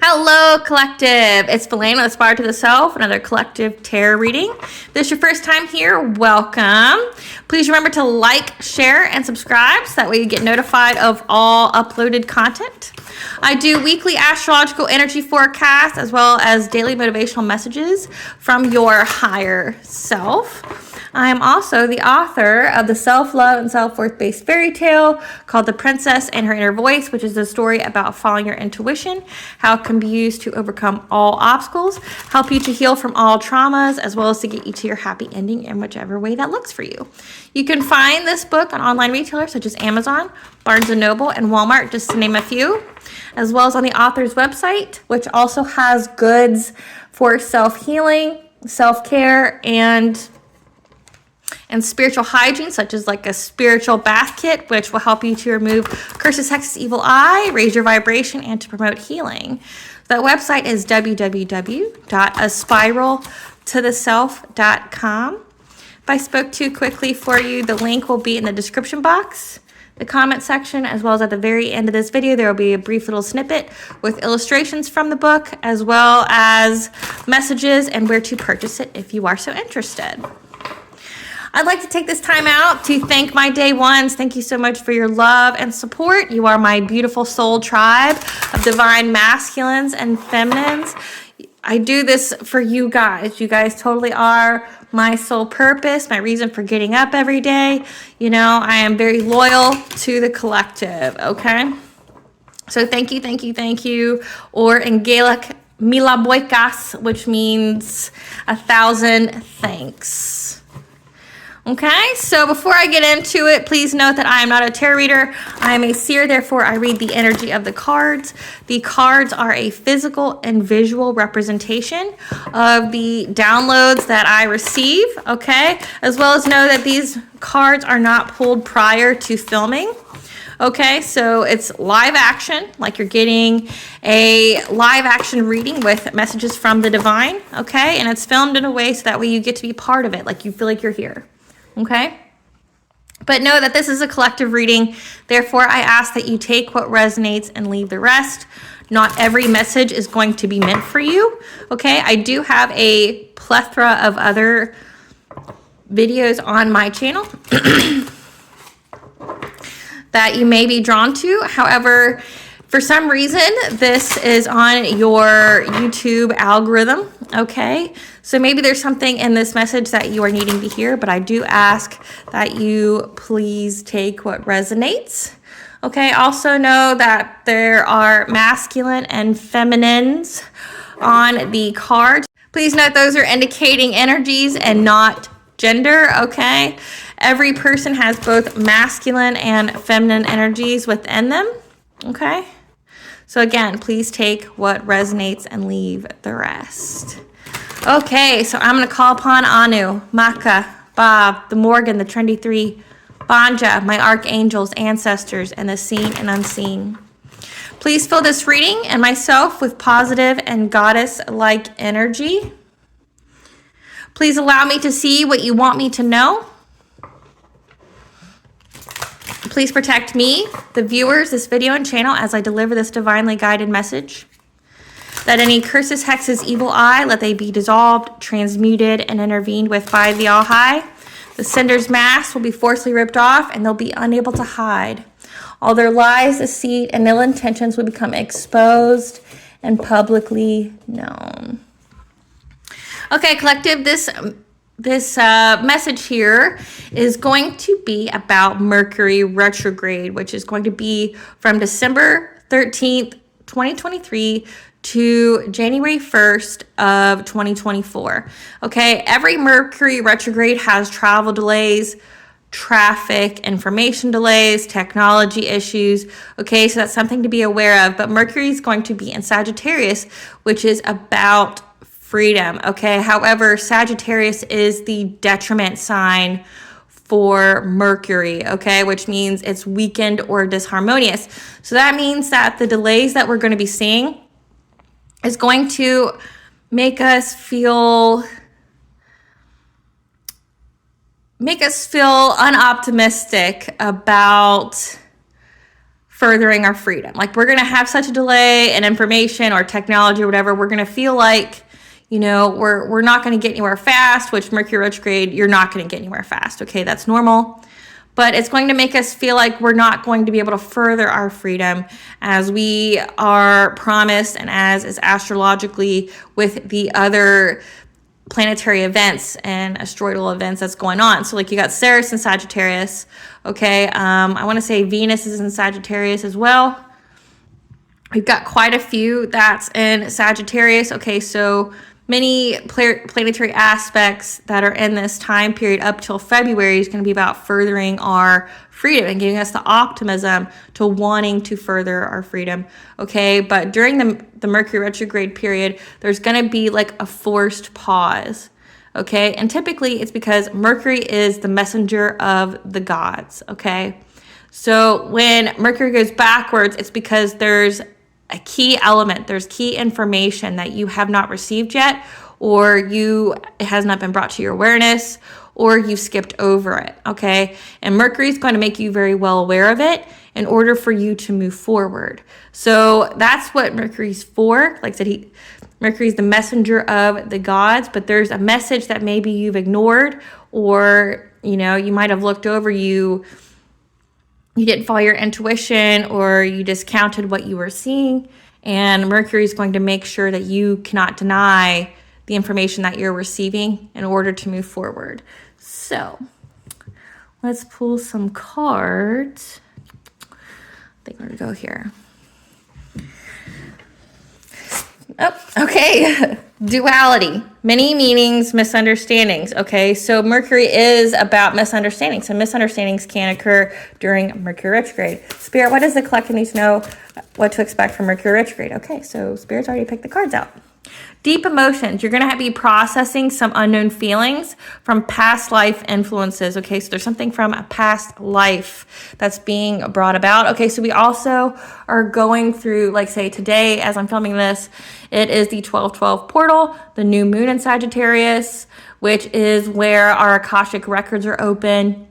Hello, collective. It's Belaine with Aspire to the Self, another collective tarot reading. If this is your first time here, welcome. Please remember to like, share, and subscribe so that way you get notified of all uploaded content. I do weekly astrological energy forecasts as well as daily motivational messages from your higher self. I am also the author of the self-love and self-worth-based fairy tale called The Princess and Her Inner Voice, which is a story about following your intuition, how it can be used to overcome all obstacles, help you to heal from all traumas, as well as to get you to your happy ending in whichever way that looks for you. You can find this book on online retailers such as Amazon, Barnes & Noble, and Walmart, just to name a few, as well as on the author's website, which also has goods for self-healing, self-care, and spiritual hygiene, such as like a spiritual bath kit, which will help you to remove curses, hexes, evil eye, raise your vibration, and to promote healing. That website is www.aspiraltotheself.com. If I spoke too quickly for you, the link will be in the description box, the comment section, as well as at the very end of this video, there will be a brief little snippet with illustrations from the book, as well as messages and where to purchase it if you are so interested. I'd like to take this time out to thank my day ones. Thank you so much for your love and support. You are my beautiful soul tribe of divine masculines and feminines. I do this for you guys. You guys totally are my sole purpose, my reason for getting up every day. You know, I am very loyal to the collective, okay? So thank you, thank you, thank you. Or in Gaelic, mila boikas, which means 1,000 thanks. Okay, so before I get into it, please note that I am not a tarot reader. I am a seer, therefore I read the energy of the cards. The cards are a physical and visual representation of the downloads that I receive, okay? As well as know that these cards are not pulled prior to filming. Okay, so it's live action, like you're getting a live action reading with messages from the divine, okay? And it's filmed in a way so that way you get to be part of it, like you feel like you're here. Okay, but know that this is a collective reading. Therefore, I ask that you take what resonates and leave the rest. Not every message is going to be meant for you. Okay, I do have a plethora of other videos on my channel that you may be drawn to. However, for some reason, this is on your YouTube algorithm, okay? So maybe there's something in this message that you are needing to hear, but I do ask that you please take what resonates. Okay, also know that there are masculine and feminines on the cards. Please note those are indicating energies and not gender, okay? Every person has both masculine and feminine energies within them, okay? So again, please take what resonates and leave the rest. Okay, so I'm going to call upon Anu, Maka, Bob, the Morgan, the Trendy Three, Banja, my archangels, ancestors, and the seen and unseen. Please fill this reading and myself with positive and goddess-like energy. Please allow me to see what you want me to know. Please protect me, the viewers, this video and channel as I deliver this divinely guided message. That any curses, hexes, evil eye, let they be dissolved, transmuted, and intervened with by the All-High. The sender's mask will be forcibly ripped off and they'll be unable to hide. All their lies, deceit, and ill intentions will become exposed and publicly known. Okay, collective, this message here is going to be about Mercury retrograde, which is going to be from December 13th, 2023 to January 1st of 2024. Okay, every Mercury retrograde has travel delays, traffic, information delays, technology issues. Okay, so that's something to be aware of. But Mercury is going to be in Sagittarius, which is about freedom. Okay, however, Sagittarius is the detriment sign for Mercury, okay, which means it's weakened or disharmonious. So that means that the delays that we're going to be seeing is going to make us feel unoptimistic about furthering our freedom. Like, we're going to have such a delay in information or technology or whatever. We're going to feel like, you know, we're not going to get anywhere fast, which Mercury retrograde, you're not going to get anywhere fast. Okay, that's normal. But it's going to make us feel like we're not going to be able to further our freedom as we are promised and as is astrologically with the other planetary events and asteroidal events that's going on. So like you got Ceres in Sagittarius, okay? I want to say Venus is in Sagittarius as well. We've got quite a few that's in Sagittarius, okay? So many planetary aspects that are in this time period up till February is going to be about furthering our freedom and giving us the optimism to wanting to further our freedom, okay? But during the Mercury retrograde period, there's going to be like a forced pause, okay? And typically it's because Mercury is the messenger of the gods, okay? So when Mercury goes backwards, it's because there's a key element, there's key information that you have not received yet, or it has not been brought to your awareness, or you skipped over it, okay? And Mercury is going to make you very well aware of it in order for you to move forward. So that's what Mercury's for. Like I said, Mercury's the messenger of the gods, but there's a message that maybe you've ignored, or, you know, you might have looked over, you didn't follow your intuition, or you discounted what you were seeing. And Mercury is going to make sure that you cannot deny the information that you're receiving in order to move forward. So let's pull some cards. I think we're going to go here. Oh, okay. Duality, many meanings, misunderstandings. Okay, so Mercury is about misunderstandings, and misunderstandings can occur during Mercury retrograde. Spirit, what does the collective need to know what to expect from Mercury retrograde? Okay, so Spirit's already picked the cards out. Deep emotions. You're going to be processing some unknown feelings from past life influences. Okay, so there's something from a past life that's being brought about. Okay, so we also are going through, like say today, as I'm filming this, it is the 12/12 portal, the new moon in Sagittarius, which is where our Akashic records are open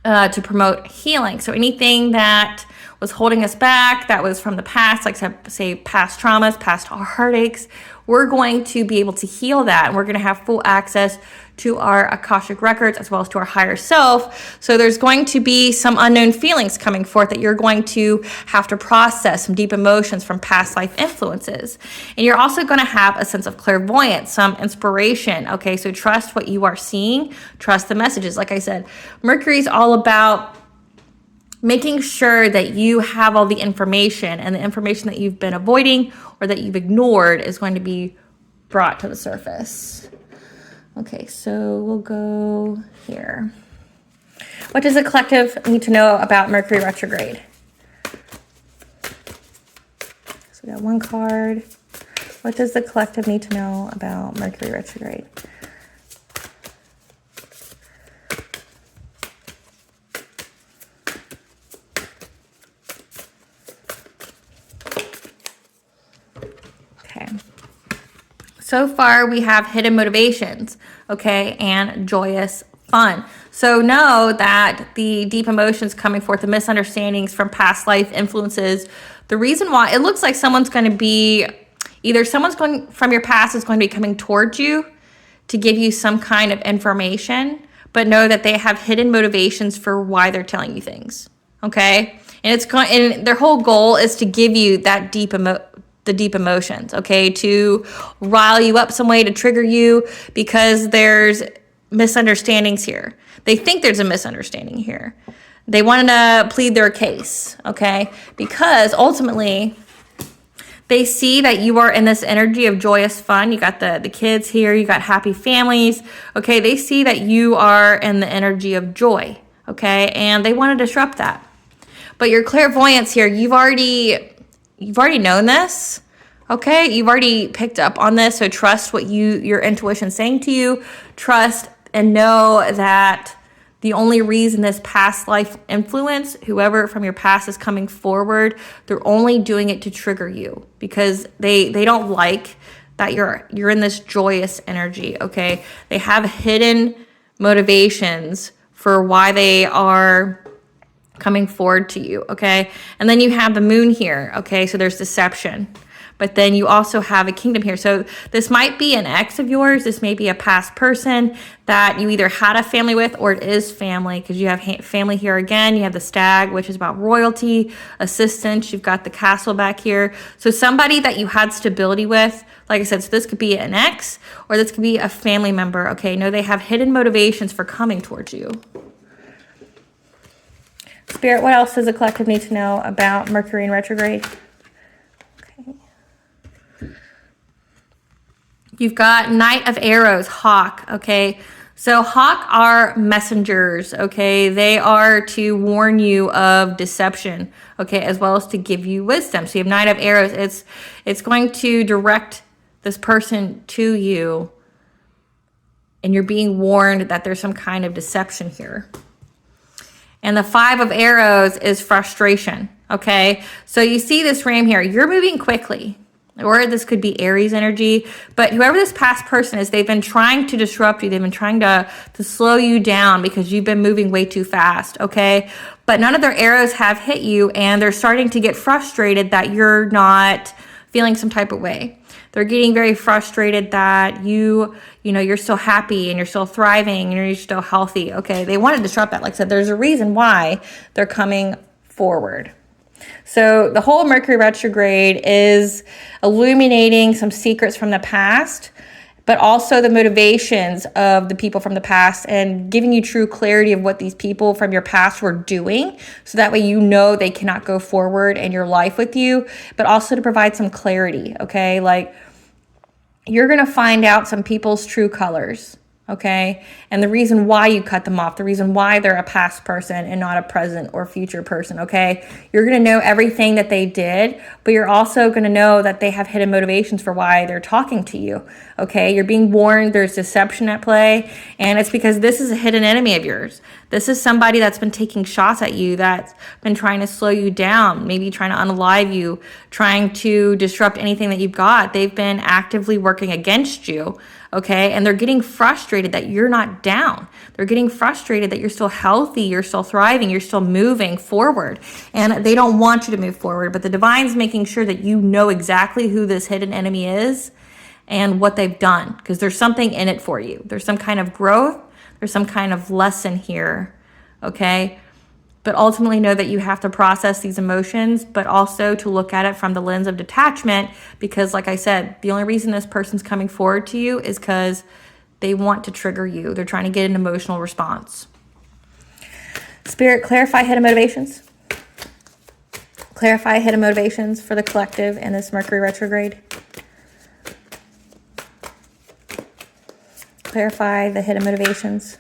to promote healing. So anything that was holding us back, that was from the past, like say past traumas, past heartaches, we're going to be able to heal that, and we're going to have full access to our Akashic records as well as to our higher self. So there's going to be some unknown feelings coming forth that you're going to have to process, some deep emotions from past life influences. And you're also going to have a sense of clairvoyance, some inspiration. Okay, so trust what you are seeing, trust the messages. Like I said, Mercury's all about making sure that you have all the information, and the information that you've been avoiding or that you've ignored is going to be brought to the surface. Okay, so we'll go here. What does the collective need to know about Mercury retrograde? So we got one card. What does the collective need to know about Mercury retrograde? So far, we have hidden motivations, okay, and joyous fun. So know that the deep emotions coming forth, the misunderstandings from past life influences, the reason why it looks like someone's going to be, either someone's going from your past is going to be coming towards you to give you some kind of information, but know that they have hidden motivations for why they're telling you things, okay? And their whole goal is to give you that the deep emotions, okay, to rile you up some way, to trigger you, because there's misunderstandings here. They think there's a misunderstanding here. They want to plead their case, okay, because ultimately they see that you are in this energy of joyous fun. You got the kids here, you got happy families, okay. They see that you are in the energy of joy, okay, and they want to disrupt that. But your clairvoyance here, you've already known this, okay? You've already picked up on this, so trust what your intuition's saying to you. Trust and know that the only reason this past life influence, whoever from your past is coming forward, they're only doing it to trigger you, because they don't like that you're in this joyous energy, okay? They have hidden motivations for why they are coming forward to you, okay? And then you have the moon here, okay? So there's deception. But then you also have a kingdom here. So this might be an ex of yours. This may be a past person that you either had a family with or it is family, because you have family here again. You have the stag, which is about royalty, assistance. You've got the castle back here. So somebody that you had stability with, like I said, so this could be an ex or this could be a family member, okay? No, they have hidden motivations for coming towards you. Spirit, what else does the collective need to know about Mercury in retrograde? You've got Knight of Arrows, Hawk, okay? So Hawk are messengers, okay? They are to warn you of deception, okay, as well as to give you wisdom. So you have Knight of Arrows. It's going to direct this person to you, and you're being warned that there's some kind of deception here. And the Five of Arrows is frustration, okay? So you see this ram here. You're moving quickly. Or this could be Aries energy, but whoever this past person is, they've been trying to disrupt you. They've been trying to slow you down because you've been moving way too fast, okay? But none of their arrows have hit you, and they're starting to get frustrated that you're not feeling some type of way. They're getting very frustrated that you're still happy and you're still thriving and you're still healthy, okay? They want to disrupt that. Like I said, there's a reason why they're coming forward. So the whole Mercury retrograde is illuminating some secrets from the past, but also the motivations of the people from the past and giving you true clarity of what these people from your past were doing. So that way you know they cannot go forward in your life with you, but also to provide some clarity, okay? Like you're going to find out some people's true colors. Okay, and the reason why you cut them off, the reason why they're a past person and not a present or future person, okay? You're going to know everything that they did, but you're also going to know that they have hidden motivations for why they're talking to you, okay? You're being warned there's deception at play, and it's because this is a hidden enemy of yours. This is somebody that's been taking shots at you, that's been trying to slow you down, maybe trying to unalive you, trying to disrupt anything that you've got. They've been actively working against you, okay? And they're getting frustrated that you're not down. They're getting frustrated that you're still healthy, you're still thriving, you're still moving forward. And they don't want you to move forward, but the divine's making sure that you know exactly who this hidden enemy is and what they've done, because there's something in it for you. There's some kind of growth, there's some kind of lesson here, okay? But ultimately know that you have to process these emotions, but also to look at it from the lens of detachment, because like I said, the only reason this person's coming forward to you is because they want to trigger you. They're trying to get an emotional response. Spirit, clarify hidden motivations. Clarify hidden motivations for the collective in this Mercury retrograde. Clarify the hidden motivations.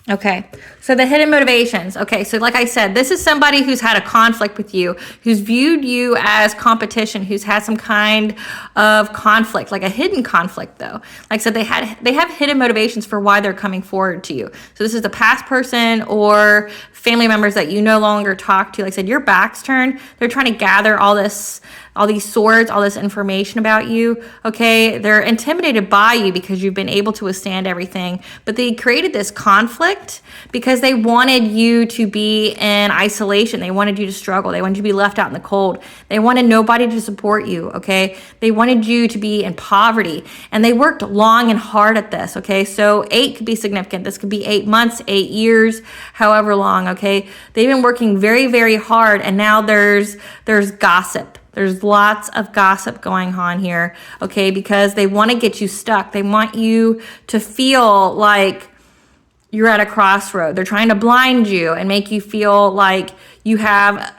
Okay, so the hidden motivations. Okay, so like I said, this is somebody who's had a conflict with you, who's viewed you as competition, who's had some kind of conflict, like a hidden conflict though. Like I said, they have hidden motivations for why they're coming forward to you. So this is the past person or family members that you no longer talk to. Like I said, your back's turned. They're trying to gather all these swords, all this information about you, okay? They're intimidated by you because you've been able to withstand everything, but they created this conflict because they wanted you to be in isolation. They wanted you to struggle. They wanted you to be left out in the cold. They wanted nobody to support you, okay? They wanted you to be in poverty, and they worked long and hard at this, okay? So 8 could be significant. This could be 8 months, 8 years, however long, okay? They've been working very, very hard, and now there's gossip. There's lots of gossip going on here, okay, because they want to get you stuck. They want you to feel like you're at a crossroad. They're trying to blind you and make you feel like you have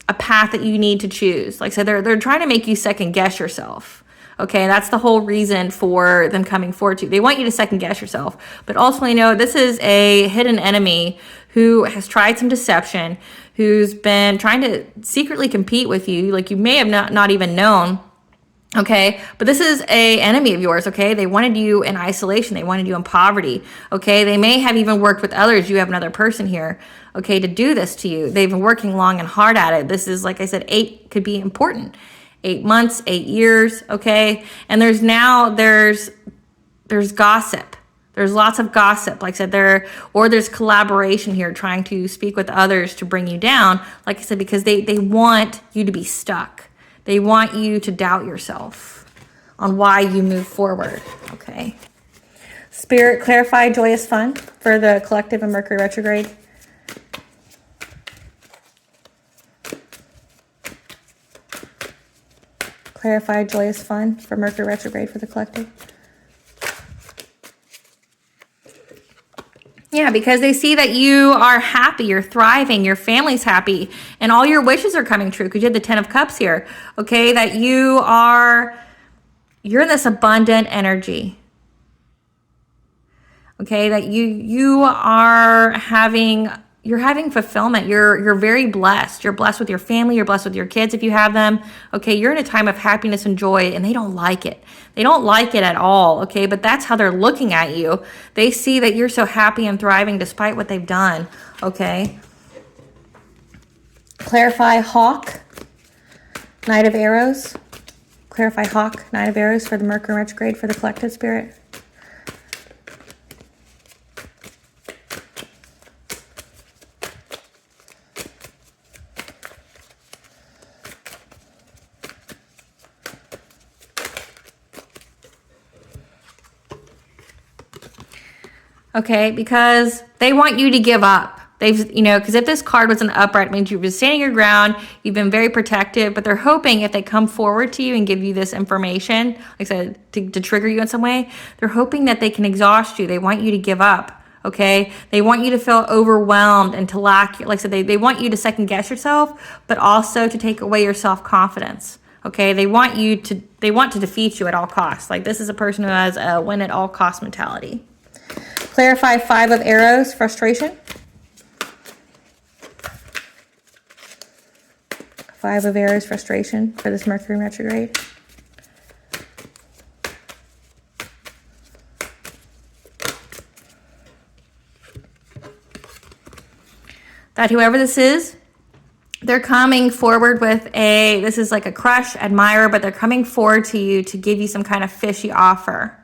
a path that you need to choose. Like I said, they're trying to make you second guess yourself. Okay, that's the whole reason for them coming forward to you. They want you to second guess yourself. But ultimately, no, this is a hidden enemy who has tried some deception, who's been trying to secretly compete with you, like you may have not even known, okay? But this is a enemy of yours, okay? They wanted you in isolation. They wanted you in poverty, okay? They may have even worked with others. You have another person here, okay, to do this to you. They've been working long and hard at it. This is, like I said, 8 could be important. 8 months, 8 years, okay? And there's gossip. There's lots of gossip, like I said, there's collaboration here, trying to speak with others to bring you down, like I said, because they want you to be stuck. They want you to doubt yourself on why you move forward, okay? Spirit, clarify joyous fun for the collective and Mercury retrograde. Clarify joyous fun for Mercury retrograde for the collective. Yeah, because they see that you are happy, you're thriving, your family's happy, and all your wishes are coming true, because you have the 10 of Cups here, okay? That you're in this abundant energy, okay? That you're having fulfillment. You're very blessed. You're blessed with your family. You're blessed with your kids if you have them. Okay, you're in a time of happiness and joy, and they don't like it. They don't like it at all, okay? But that's how they're looking at you. They see that you're so happy and thriving despite what they've done, okay? Clarify Hawk, Knight of Arrows. Clarify Hawk, Knight of Arrows for the Mercury retrograde for the collective spirit. Okay, because they want you to give up. Because if this card was an upright, it means you've been standing your ground, you've been very protective, but they're hoping if they come forward to you and give you this information, like I said, to trigger you in some way, they're hoping that they can exhaust you. They want you to give up, okay? They want you to feel overwhelmed and to lack, like I said, they want you to second guess yourself, but also to take away your self-confidence, okay? They want to defeat you at all costs. Like, this is a person who has a win at all cost mentality. Clarify 5 of Arrows, frustration. 5 of Arrows, frustration for this Mercury retrograde. That whoever this is, they're coming forward with this is like a crush, admirer, but they're coming forward to you to give you some kind of fishy offer.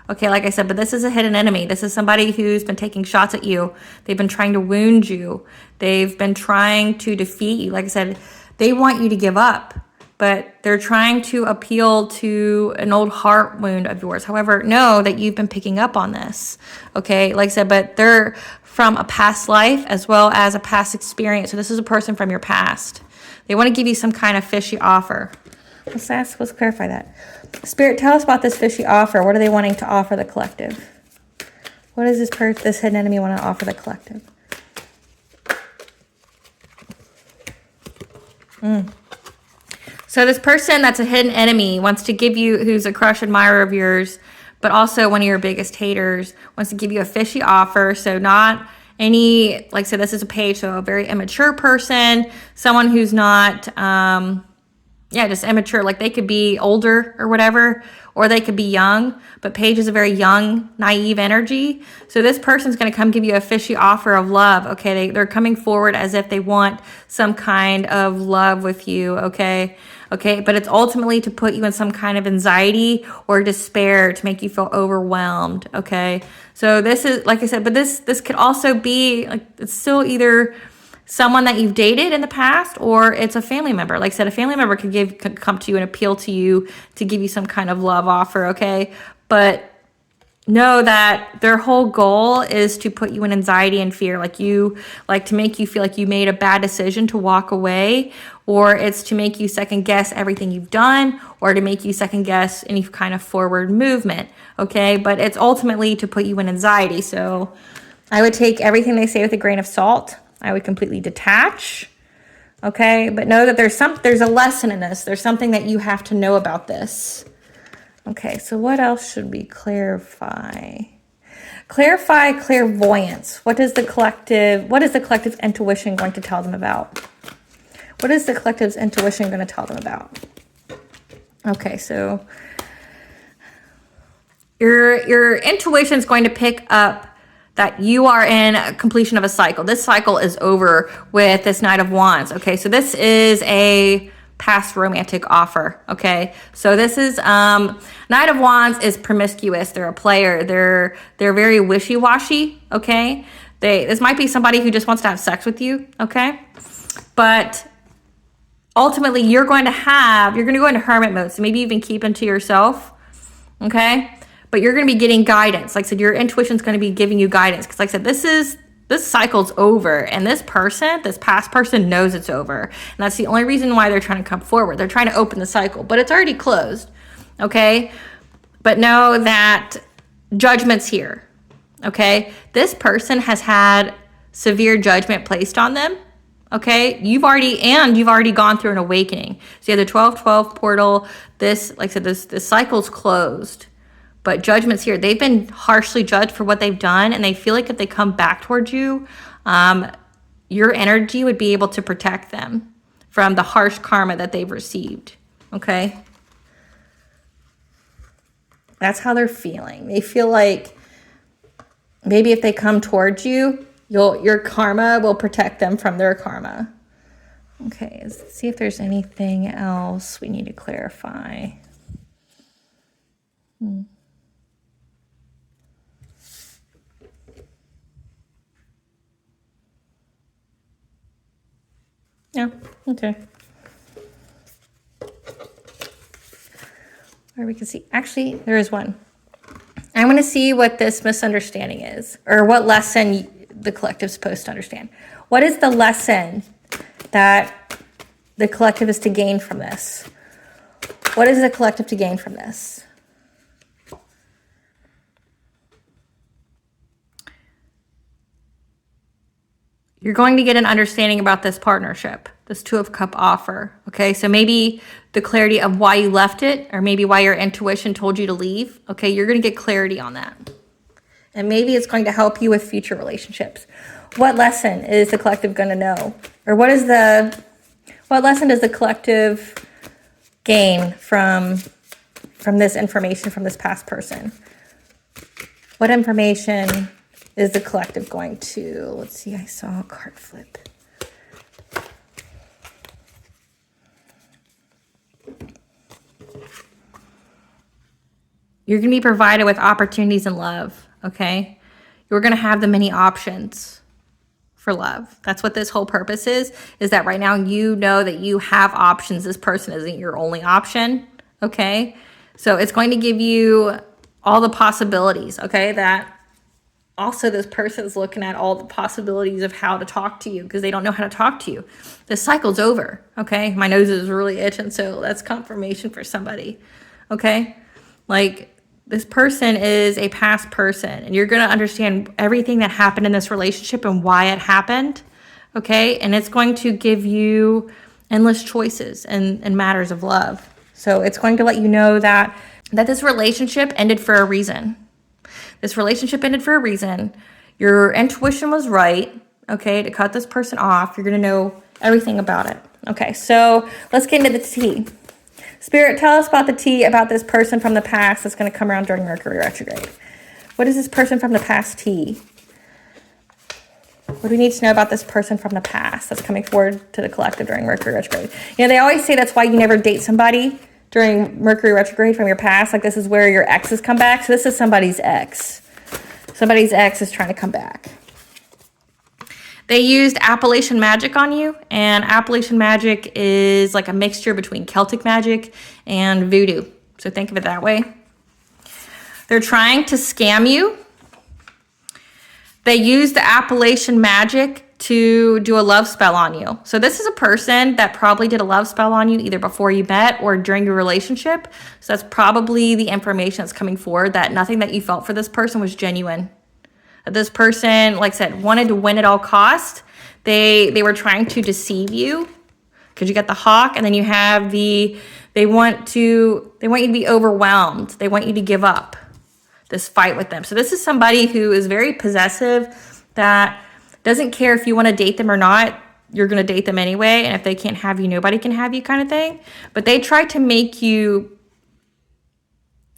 Okay, like I said, but this is a hidden enemy. This is somebody who's been taking shots at you. They've been trying to wound you. They've been trying to defeat you. Like I said, they want you to give up, but they're trying to appeal to an old heart wound of yours. However, know that you've been picking up on this. Okay, like I said, but they're from a past life as well as a past experience. So this is a person from your past. They want to give you some kind of fishy offer. Let's clarify that. Spirit, tell us about this fishy offer. What are they wanting to offer the collective? What does this hidden enemy want to offer the collective? So this person that's a hidden enemy wants to give you, who's a crush admirer of yours, but also one of your biggest haters, wants to give you a fishy offer. So not any, like I said, this is a page, so a very immature person, someone who's not... just immature. Like, they could be older or whatever, or they could be young, but Page is a very young, naive energy. So this person's going to come give you a fishy offer of love, okay? They're coming forward as if they want some kind of love with you, okay? Okay, but it's ultimately to put you in some kind of anxiety or despair, to make you feel overwhelmed, okay? So this is, like I said, but this could also be, like, it's still either someone that you've dated in the past, or it's a family member. Like I said, a family member could come to you and appeal to you to give you some kind of love offer, okay? But know that their whole goal is to put you in anxiety and fear, to make you feel like you made a bad decision to walk away, or it's to make you second guess everything you've done, or to make you second guess any kind of forward movement, okay? But it's ultimately to put you in anxiety. So I would take everything they say with a grain of salt. I would completely detach, okay? But know that there's a lesson in this. There's something that you have to know about this. Okay, so what else should we clarify? Clarify clairvoyance. What is the collective's intuition going to tell them about? What is the collective's intuition going to tell them about? Okay, so your intuition is going to pick up that you are in a completion of a cycle. This cycle is over with this Knight of Wands. Okay, so this is a past romantic offer. Okay, so this is Knight of Wands is promiscuous. They're a player. They're very wishy-washy. Okay, this might be somebody who just wants to have sex with you. Okay, but ultimately you're going to go into hermit mode. So maybe even keep into yourself. Okay, but you're going to be getting guidance. Like I said, your intuition's going to be giving you guidance, because like I said, this cycle's over, and this past person knows it's over. And that's the only reason why they're trying to come forward. They're trying to open the cycle, but it's already closed. Okay? But know that judgment's here. Okay? This person has had severe judgment placed on them. Okay? You've already gone through an awakening. So you have the 12-12 portal. This, like I said, this cycle's closed. But judgment's here. They've been harshly judged for what they've done, and they feel like if they come back towards you, your energy would be able to protect them from the harsh karma that they've received. Okay? That's how they're feeling. They feel like maybe if they come towards you, your karma will protect them from their karma. Okay, let's see if there's anything else we need to clarify. Yeah, okay. Or we can see, actually, there is one. I want to see what this misunderstanding is, or what lesson the collective's supposed to understand. What is the lesson that the collective is to gain from this? What is the collective to gain from this? You're going to get an understanding about this partnership, this Two of Cup offer. Okay, so maybe the clarity of why you left it, or maybe why your intuition told you to leave. Okay, you're going to get clarity on that. And maybe it's going to help you with future relationships. What lesson is the collective going to know? Or what lesson does the collective gain from this information from this past person? What information is the collective going to, let's see, I saw a card flip. You're going to be provided with opportunities in love, okay? You're going to have the many options for love. That's what this whole purpose is that right now you know that you have options. This person isn't your only option, okay? So it's going to give you all the possibilities, okay? That also this person's looking at all the possibilities of how to talk to you, because they don't know how to talk to you. The cycle's over, okay? My nose is really itching, so that's confirmation for somebody, okay? Like, this person is a past person, and you're going to understand everything that happened in this relationship and why it happened, okay? And it's going to give you endless choices in matters of love. So it's going to let you know that this relationship ended for a reason. This relationship ended for a reason. Your intuition was right, okay, to cut this person off. You're going to know everything about it. Okay, so let's get into the tea. Spirit, tell us about the tea about this person from the past that's going to come around during Mercury retrograde. What is this person from the past tea? What do we need to know about this person from the past that's coming forward to the collective during Mercury retrograde? You know, they always say that's why you never date somebody during Mercury retrograde from your past. Like, this is where your exes come back. So this is somebody's ex. Somebody's ex is trying to come back. They used Appalachian magic on you, and Appalachian magic is like a mixture between Celtic magic and voodoo. So think of it that way. They're trying to scam you. They used the Appalachian magic to do a love spell on you. So this is a person that probably did a love spell on you either before you met or during your relationship. So that's probably the information that's coming forward, that nothing that you felt for this person was genuine. This person, like I said, wanted to win at all costs. They were trying to deceive you, because you got the hawk, and then you have they want you to be overwhelmed. They want you to give up this fight with them. So this is somebody who is very possessive, that doesn't care if you want to date them or not. You're going to date them anyway, and if they can't have you, nobody can have you, kind of thing. But they try to make you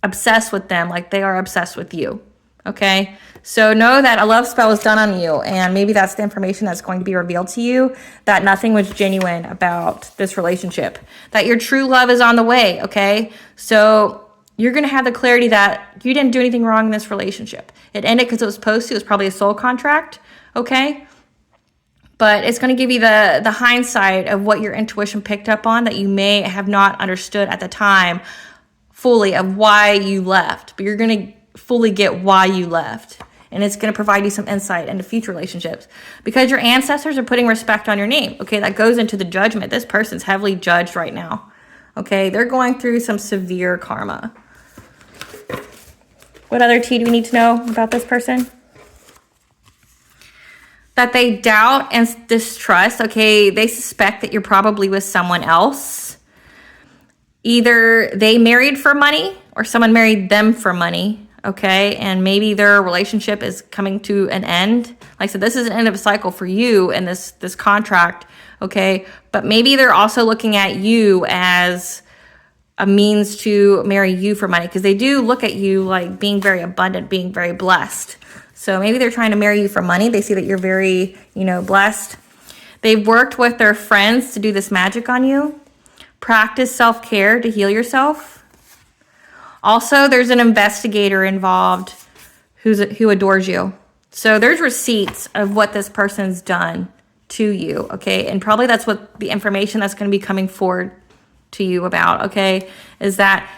obsessed with them like they are obsessed with you. Okay, so know that a love spell was done on you, and maybe that's the information that's going to be revealed to you, that nothing was genuine about this relationship, that your true love is on the way. Okay, so you're going to have the clarity that you didn't do anything wrong in this relationship. It ended because it was supposed to. It was probably a soul contract. Okay, but it's going to give you the hindsight of what your intuition picked up on that you may have not understood at the time fully of why you left, but you're going to fully get why you left, and it's going to provide you some insight into future relationships because your ancestors are putting respect on your name. Okay, that goes into the judgment. This person's heavily judged right now. Okay, they're going through some severe karma. What other tea do we need to know about this person? That they doubt and distrust. Okay, they suspect that you're probably with someone else. Either they married for money or someone married them for money. Okay, and maybe their relationship is coming to an end. Like I said, this is an end of a cycle for you and this contract. Okay, but maybe they're also looking at you as a means to marry you for money, because they do look at you like being very abundant, being very blessed. So maybe they're trying to marry you for money. They see that you're very, blessed. They've worked with their friends to do this magic on you. Practice self-care to heal yourself. Also, there's an investigator involved who adores you. So there's receipts of what this person's done to you, okay? And probably that's what the information that's going to be coming forward to you about, okay? Is that,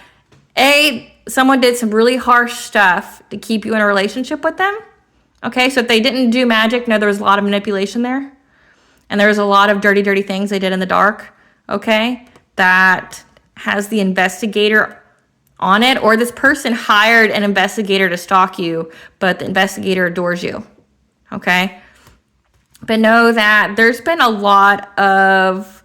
someone did some really harsh stuff to keep you in a relationship with them, okay? So if they didn't do magic, no, there was a lot of manipulation there. And there was a lot of dirty, dirty things they did in the dark, okay? That has the investigator on it, or this person hired an investigator to stalk you, but the investigator adores you, okay? But know that there's been a lot of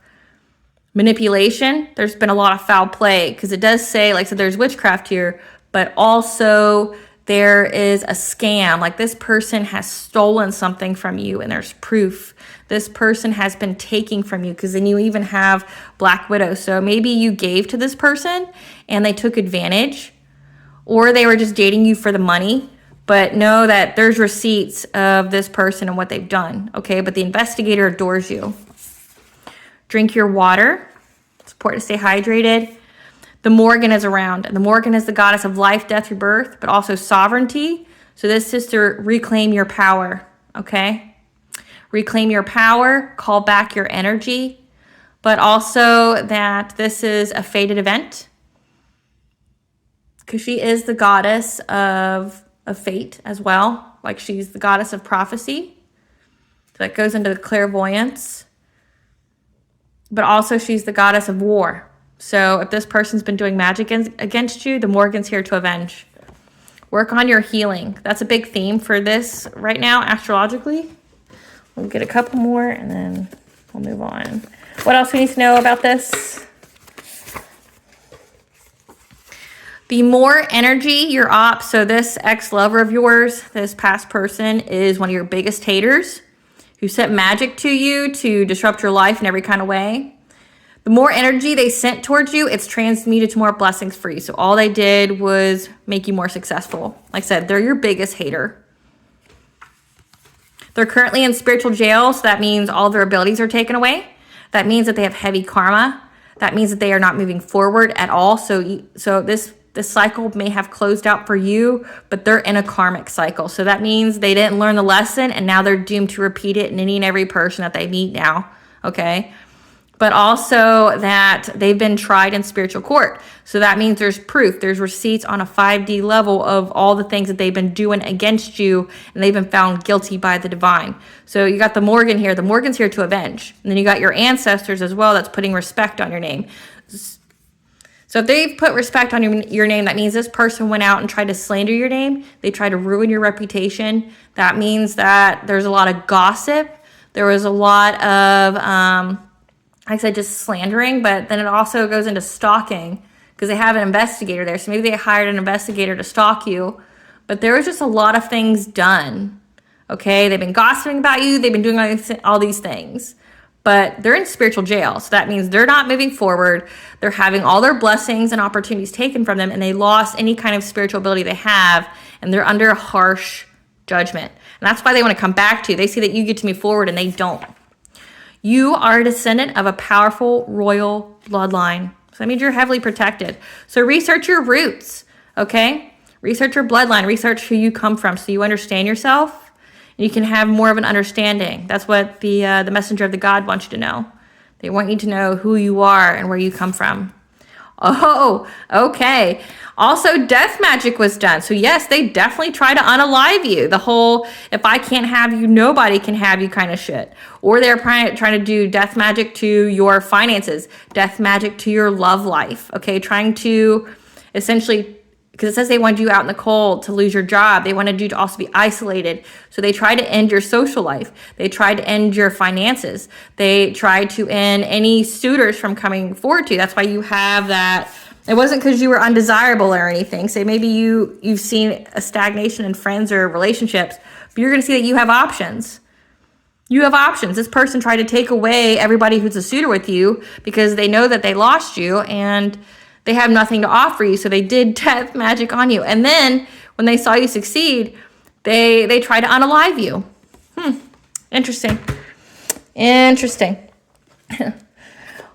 manipulation. There's been a lot of foul play, because it does say, like I said, there's witchcraft here, but also there is a scam. Like this person has stolen something from you, and there's proof. This person has been taking from you, because then you even have Black Widow. So maybe you gave to this person and they took advantage, or they were just dating you for the money. But know that there's receipts of this person and what they've done, okay? But the investigator adores you. Drink your water. It's important to stay hydrated. The Morgan is around. And the Morgan is the goddess of life, death, rebirth, but also sovereignty. So this is to reclaim your power, okay? Reclaim your power, call back your energy, but also that this is a fated event, because she is the goddess of fate as well. Like she's the goddess of prophecy. So that goes into the clairvoyance. But also she's the goddess of war. So if this person's been doing magic against you, the Morgan's here to avenge. Work on your healing. That's a big theme for this right now, astrologically. We'll get a couple more and then we'll move on. What else we need to know about this? The more energy you're up, so this ex-lover of yours, this past person, is one of your biggest haters who sent magic to you to disrupt your life in every kind of way. The more energy they sent towards you, it's transmuted to more blessings for you. So all they did was make you more successful. Like I said, they're your biggest hater. They're currently in spiritual jail, so that means all their abilities are taken away. That means that they have heavy karma. That means that they are not moving forward at all. So this cycle may have closed out for you, but they're in a karmic cycle. So that means they didn't learn the lesson, and now they're doomed to repeat it in any and every person that they meet now, okay? But also that they've been tried in spiritual court. So that means there's proof, there's receipts on a 5D level of all the things that they've been doing against you, and they've been found guilty by the divine. So you got the Morgan here. The Morgan's here to avenge. And then you got your ancestors as well that's putting respect on your name. So if they've put respect on your name, that means this person went out and tried to slander your name. They tried to ruin your reputation. That means that there's a lot of gossip. There was a lot of, like I said, just slandering, but then it also goes into stalking because they have an investigator there. So maybe they hired an investigator to stalk you, but there was just a lot of things done, okay? They've been gossiping about you. They've been doing all these things, but they're in spiritual jail. So that means they're not moving forward. They're having all their blessings and opportunities taken from them, and they lost any kind of spiritual ability they have, and they're under a harsh judgment. And that's why they want to come back to you. They see that you get to move forward and they don't. You are a descendant of a powerful royal bloodline. So that means you're heavily protected. So research your roots, okay? Research your bloodline. Research who you come from so you understand yourself and you can have more of an understanding. That's what the messenger of the God wants you to know. They want you to know who you are and where you come from. Oh, okay. Also, death magic was done. So yes, they definitely try to unalive you. The whole, if I can't have you, nobody can have you kind of shit. Or they're trying to do death magic to your finances, death magic to your love life. Okay, trying to essentially, because it says they wanted you out in the cold to lose your job. They wanted you to also be isolated. So they tried to end your social life. They tried to end your finances. They tried to end any suitors from coming forward to you. That's why you have that. It wasn't because you were undesirable or anything. So maybe you've seen a stagnation in friends or relationships, but you're going to see that you have options. You have options. This person tried to take away everybody who's a suitor with you because they know that they lost you and they have nothing to offer you. So they did death magic on you. And then when they saw you succeed, they try to unalive you. Interesting. Interesting.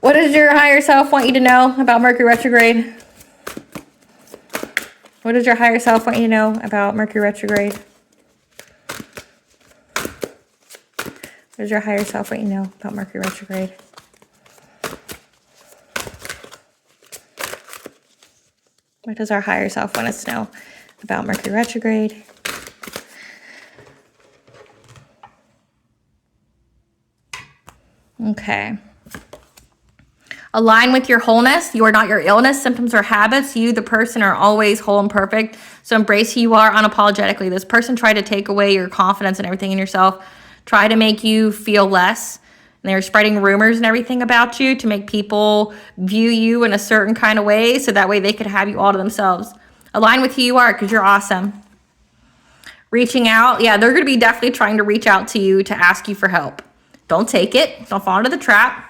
What does your higher self want you to know about Mercury retrograde? What does your higher self want you to know about Mercury retrograde? What does your higher self want you to know about Mercury retrograde? What does our higher self want us to know about Mercury retrograde? Okay. Align with your wholeness. You are not your illness, symptoms, or habits. You, the person, are always whole and perfect. So embrace who you are unapologetically. This person tried to take away your confidence and everything in yourself, try to make you feel less. And they're spreading rumors and everything about you to make people view you in a certain kind of way so that way they could have you all to themselves. Align with who you are because you're awesome. Reaching out. Yeah, they're going to be definitely trying to reach out to you to ask you for help. Don't take it. Don't fall into the trap.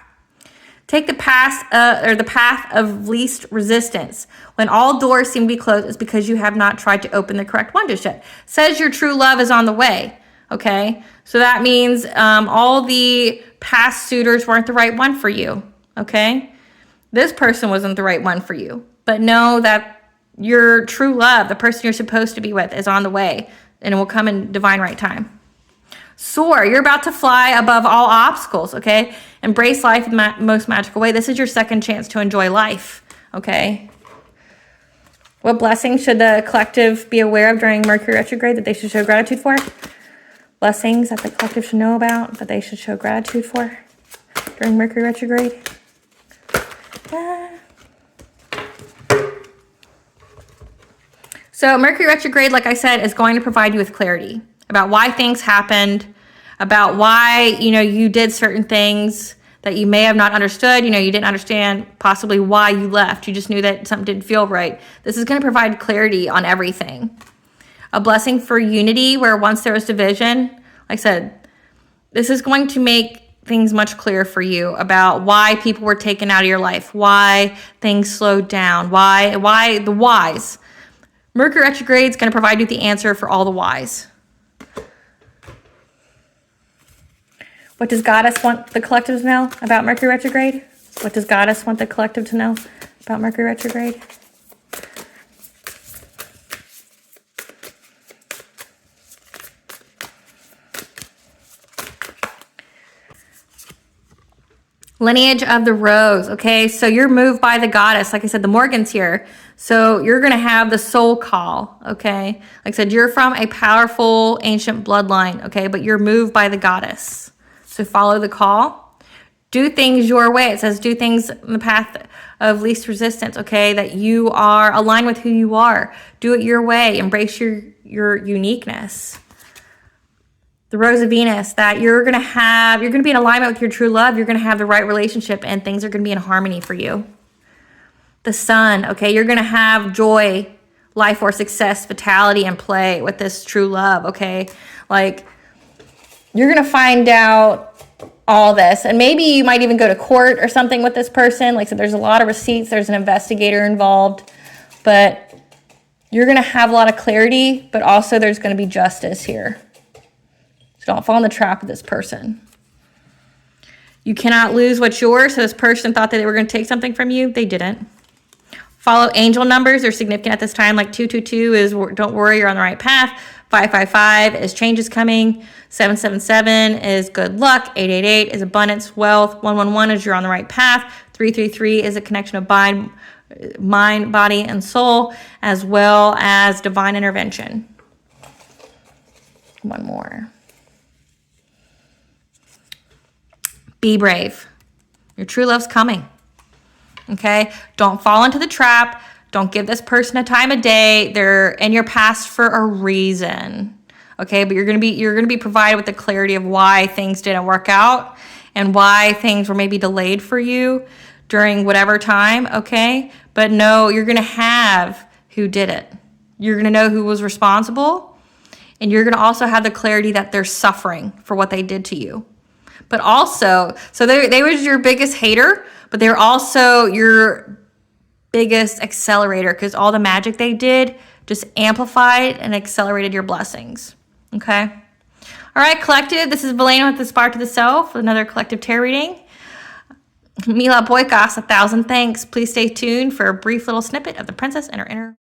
Take the path of least resistance. When all doors seem to be closed, it's because you have not tried to open the correct one just yet. Says your true love is on the way. Okay, so that means all the past suitors weren't the right one for you. Okay, this person wasn't the right one for you. But know that your true love, the person you're supposed to be with, is on the way, and it will come in divine right time. Soar. You're about to fly above all obstacles, okay? Embrace life in the most magical way. This is your second chance to enjoy life, okay? What blessings should the collective be aware of during Mercury retrograde that they should show gratitude for? Blessings that the collective should know about that they should show gratitude for during Mercury retrograde? So Mercury retrograde, like I said, is going to provide you with clarity about why things happened, about why, you did certain things that you may have not understood. You didn't understand possibly why you left. You just knew that something didn't feel right. This is going to provide clarity on everything. A blessing for unity where once there was division. Like I said, this is going to make things much clearer for you about why people were taken out of your life, why things slowed down, why the whys. Mercury retrograde is going to provide you the answer for all the whys. What does Goddess want the collective to know about Mercury retrograde? What does Goddess want the collective to know about Mercury retrograde? Lineage of the Rose. Okay, so you're moved by the Goddess. Like I said, the Morgan's here. So you're going to have the soul call. Okay, like I said, you're from a powerful ancient bloodline. Okay, but you're moved by the Goddess. So follow the call. Do things your way. It says do things in the path of least resistance, okay? That you are aligned with who you are. Do it your way. Embrace your uniqueness. The Rose of Venus, that you're going to be in alignment with your true love. You're going to have the right relationship and things are going to be in harmony for you. The Sun, okay? You're going to have joy, life force, success, vitality, and play with this true love, okay? Like, you're going to find out all this. And maybe you might even go to court or something with this person. Like I said, there's a lot of receipts. There's an investigator involved. But You're going to have a lot of clarity, but also there's going to be justice here. So don't fall in the trap of this person. You cannot lose what's yours. So this person thought that they were going to take something from you. They didn't. Follow angel numbers. They're significant at this time. Like 222 is don't worry, you're on the right path. 555 is change is coming. 777 is good luck. 888 is abundance, wealth. 111 is you're on the right path. 333 is a connection of mind, body, and soul, as well as divine intervention. One more. Be brave. Your true love's coming. Okay? Don't fall into the trap. Don't give this person a time of day. They're in your past for a reason. Okay? But you're gonna be provided with the clarity of why things didn't work out and why things were maybe delayed for you during whatever time, okay? But no, you're gonna have who did it. You're gonna know who was responsible, and you're gonna also have the clarity that they're suffering for what they did to you. But also, so they were your biggest hater, but they're also your biggest accelerator, because all the magic they did just amplified and accelerated your blessings, okay? All right, collective, this is Valena with the Spark to the Self, another collective tarot reading. Mila Boykas, 1,000 thanks. Please stay tuned for a brief little snippet of the Princess and her inner...